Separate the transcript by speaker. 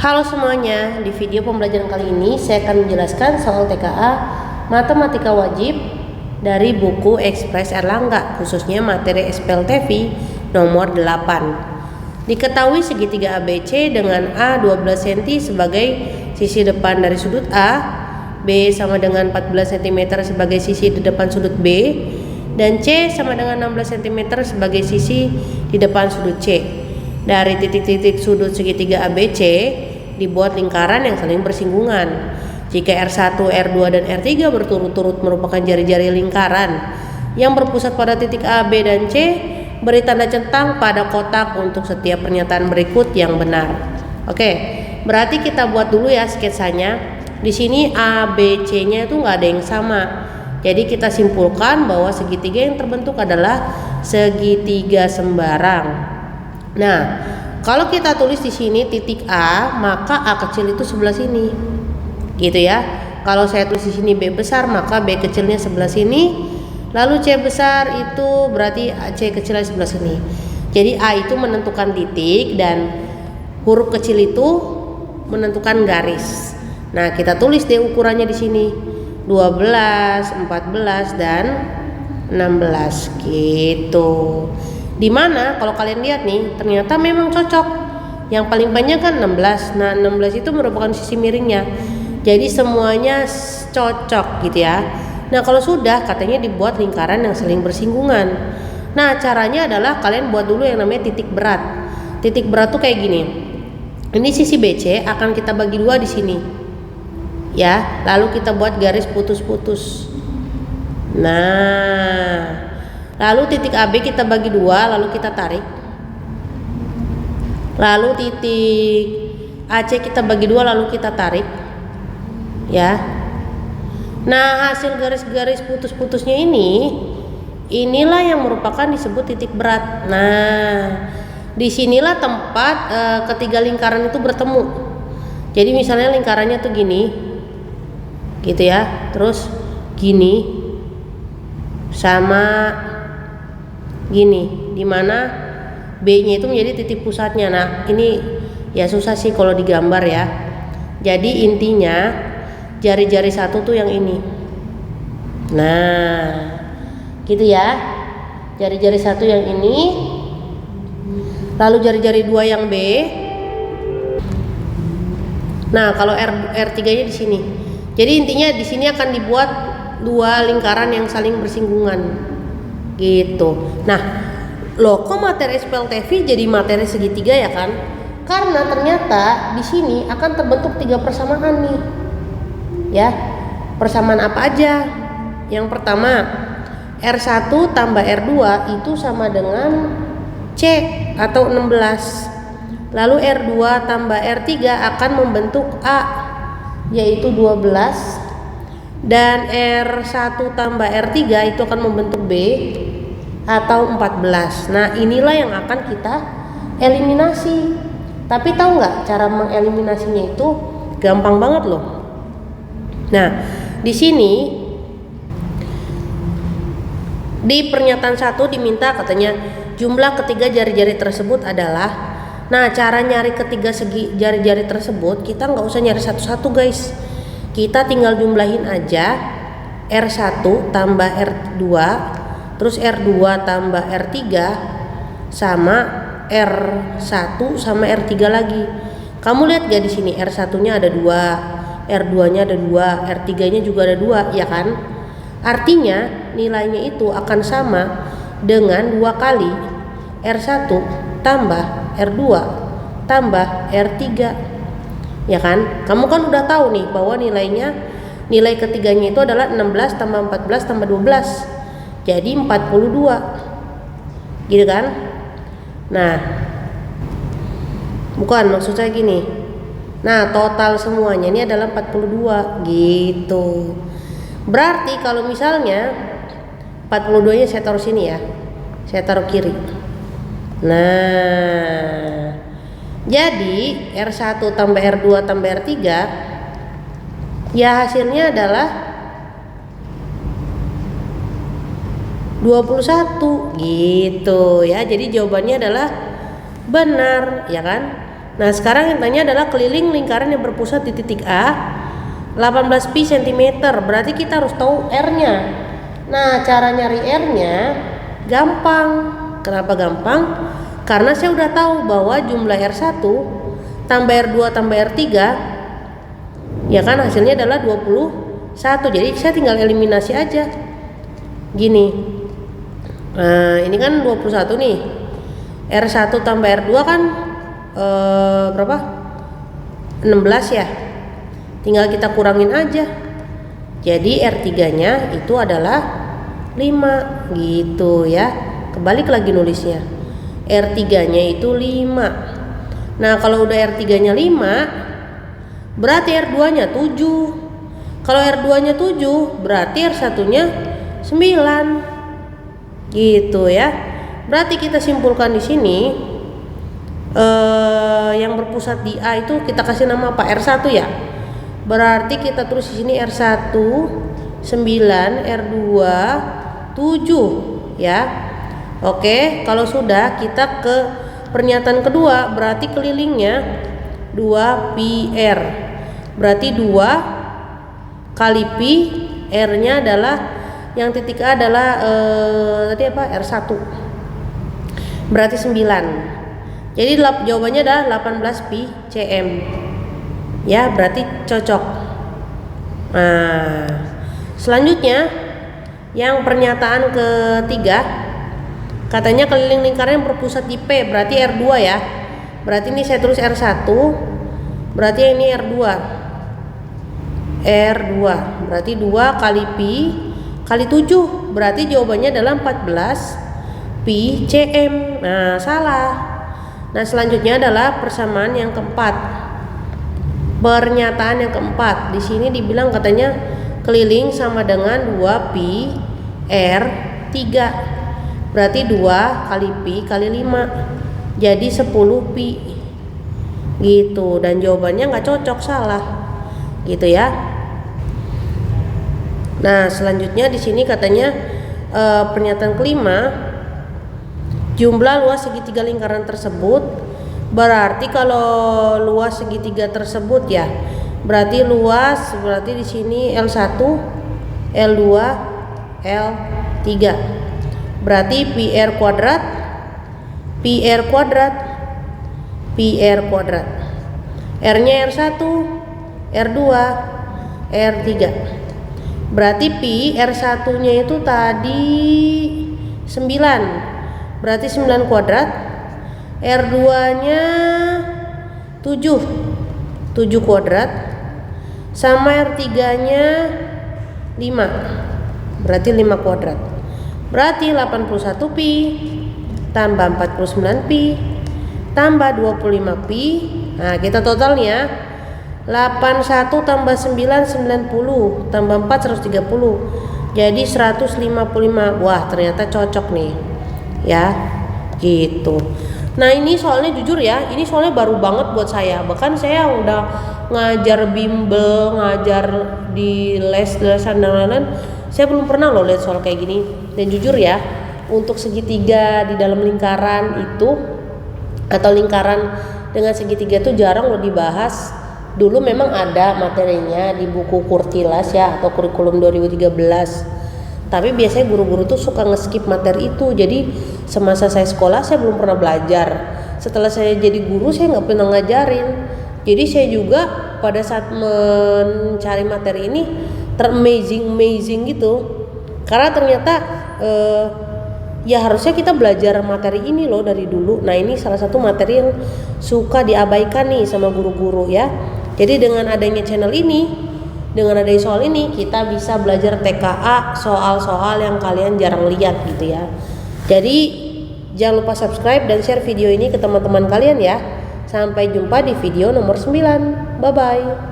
Speaker 1: Halo semuanya, di video pembelajaran kali ini saya akan menjelaskan soal TKA Matematika Wajib dari buku Ekspres Erlangga, khususnya materi SPLTV nomor 8. Diketahui segitiga ABC dengan A 12 cm sebagai sisi depan dari sudut A, B sama dengan 14 cm sebagai sisi di depan sudut B, dan C sama dengan 16 cm sebagai sisi di depan sudut C. Dari titik-titik sudut segitiga ABC dibuat lingkaran yang saling bersinggungan. Jika R1, R2, dan R3 berturut-turut merupakan jari-jari lingkaran yang berpusat pada titik A, B, dan C, beri tanda centang pada kotak untuk setiap pernyataan berikut yang benar. Oke, berarti kita buat dulu ya sketsanya. Di sini A, B, C-nya itu nggak ada yang sama. Jadi kita simpulkan bahwa segitiga yang terbentuk adalah segitiga sembarang. Nah, kalau kita tulis di sini titik A, maka A kecil itu sebelah sini, gitu ya. Kalau saya tulis di sini B besar, maka B kecilnya sebelah sini. Lalu C besar itu berarti C kecilnya sebelah sini. Jadi A itu menentukan titik dan huruf kecil itu menentukan garis. Nah, kita tulis deh ukurannya di sini 12, 14, dan 16 gitu. Dimana kalau kalian lihat nih, ternyata memang cocok. Yang paling panjang kan 16. Nah, 16 itu merupakan sisi miringnya. Jadi semuanya cocok gitu ya. Nah, kalau sudah, katanya dibuat lingkaran yang saling bersinggungan. Nah, caranya adalah kalian buat dulu yang namanya titik berat. Titik berat tuh kayak gini. Ini sisi BC akan kita bagi dua di sini. Ya, lalu kita buat garis putus-putus. Nah, lalu titik AB kita bagi dua, lalu kita tarik. Lalu titik AC kita bagi dua, lalu kita tarik. Ya. Nah, hasil garis-garis putus-putusnya inilah yang merupakan disebut titik berat. Nah, disinilah tempat ketiga lingkaran itu bertemu. Jadi misalnya lingkarannya tuh gini, gitu ya. Terus gini, sama gini, dimana B-nya itu menjadi titik pusatnya. Nah, ini ya susah sih kalau digambar ya. Jadi intinya jari-jari satu tuh yang ini. Nah, gitu ya. Jari-jari satu yang ini. Lalu jari-jari dua yang B. Nah, kalau R3-nya di sini. Jadi intinya di sini akan dibuat dua lingkaran yang saling bersinggungan. Gitu. Nah, loh kok materi SPLTV jadi materi segitiga ya kan? Karena ternyata di sini akan terbentuk tiga persamaan nih. Ya. Persamaan apa aja? Yang pertama, R1 tambah R2 itu sama dengan C atau 16. Lalu R2 tambah R3 akan membentuk A, yaitu 12. Dan R1 tambah R3 itu akan membentuk B atau 14. Nah, inilah yang akan kita eliminasi. Tapi tahu nggak cara mengeliminasinya itu gampang banget loh. Nah, di sini di pernyataan 1 diminta katanya jumlah ketiga jari-jari tersebut adalah. Nah, cara nyari ketiga segi jari-jari tersebut kita nggak usah nyari satu-satu guys. Kita tinggal jumlahin aja R1 tambah R2, terus R2 tambah R3 sama R1 sama R3 lagi. Kamu lihat gak di sini R1-nya ada 2, R2-nya ada 2, R3-nya juga ada 2, ya kan? Artinya nilainya itu akan sama dengan 2 kali R1 tambah R2 tambah R3. Ya kan? Kamu kan udah tahu nih bahwa nilai ketiganya itu adalah 16 tambah 14 tambah 12. Jadi 42. Gitu kan? Nah, bukan maksud saya gini. Nah, total semuanya ini adalah 42 gitu. Berarti kalau misalnya 42-nya saya taruh sini ya. Saya taruh kiri. Nah, jadi R1 tambah R2 tambah R3 ya hasilnya adalah 21 gitu ya. Jadi jawabannya adalah benar, ya kan? Nah sekarang yang tanya adalah keliling lingkaran yang berpusat di titik A 18 pi cm, berarti kita harus tahu R-nya. Nah cara nyari R-nya gampang. Kenapa gampang? Karena saya udah tahu bahwa jumlah R1 tambah R2 tambah R3 ya kan hasilnya adalah 21. Jadi saya tinggal eliminasi aja. Gini. Nah, ini kan 21 nih. R1 tambah R2 kan berapa? 16 ya. Tinggal kita kurangin aja. Jadi R3-nya itu adalah 5 gitu ya. Kebalik lagi nulisnya. R3-nya itu 5. Nah, kalau udah R3-nya 5, berarti R2-nya 7. Kalau R2-nya 7, berarti R1-nya 9. Gitu ya. Berarti kita simpulkan di sini yang berpusat di A itu kita kasih nama apa? R1 ya. Berarti kita tulis di sini R1 9, R2 7 ya. Oke, kalau sudah kita ke pernyataan kedua, berarti kelilingnya 2 pi R. Berarti 2 kali pi, R-nya adalah yang titik A adalah tadi apa? R1. Berarti 9. Jadi jawabannya adalah 18 pi cm. Ya, berarti cocok. Nah, selanjutnya yang pernyataan ketiga, katanya keliling lingkaran yang berpusat di P, berarti R2 ya. Berarti ini saya tulis R1, berarti ini R2. R2, berarti 2 kali pi kali 7, berarti jawabannya adalah 14 pi cm. Nah, salah. Nah, selanjutnya adalah persamaan yang keempat. Pernyataan yang keempat, di sini dibilang katanya keliling sama dengan 2 pi R 3. Berarti 2 kali pi kali 5. Jadi 10 pi. Gitu, dan jawabannya nggak cocok, salah. Gitu ya. Nah, selanjutnya di sini katanya pernyataan kelima, jumlah luas segitiga lingkaran tersebut. Berarti kalau luas segitiga tersebut ya, berarti luas berarti di sini L1, L2, L3. Berarti pi R kuadrat, pi R kuadrat, pi R kuadrat. R-nya R1, R2, R3. Berarti pi R1-nya itu tadi 9. Berarti 9 kuadrat. R2-nya 7 kuadrat, sama R3-nya 5, berarti 5 kuadrat. Berarti 81 pi tambah 49 pi tambah 25 pi. Nah, kita totalnya 81 tambah 9 90 tambah 4 130. Jadi 155. Wah, ternyata cocok nih. Ya, gitu. Nah, ini soalnya jujur ya, ini soalnya baru banget buat saya. Bahkan saya udah ngajar bimbel, ngajar di lesan dan lain-lain, saya belum pernah loh lihat soal kayak gini. Dan jujur ya, untuk segitiga di dalam lingkaran itu atau lingkaran dengan segitiga itu jarang loh dibahas. Dulu memang ada materinya di buku Kurtilas ya, atau kurikulum 2013. Tapi biasanya guru-guru tuh suka nge-skip materi itu. Jadi semasa saya sekolah saya belum pernah belajar. Setelah saya jadi guru saya nggak pernah ngajarin. Jadi saya juga pada saat mencari materi ini amazing gitu. Karena ternyata ya harusnya kita belajar materi ini loh dari dulu. Nah, ini salah satu materi yang suka diabaikan nih sama guru-guru ya. Jadi dengan adanya channel ini, dengan adanya soal ini, kita bisa belajar TKA soal-soal yang kalian jarang lihat gitu ya. Jadi jangan lupa subscribe dan share video ini ke teman-teman kalian ya. Sampai jumpa di video nomor 9. Bye bye.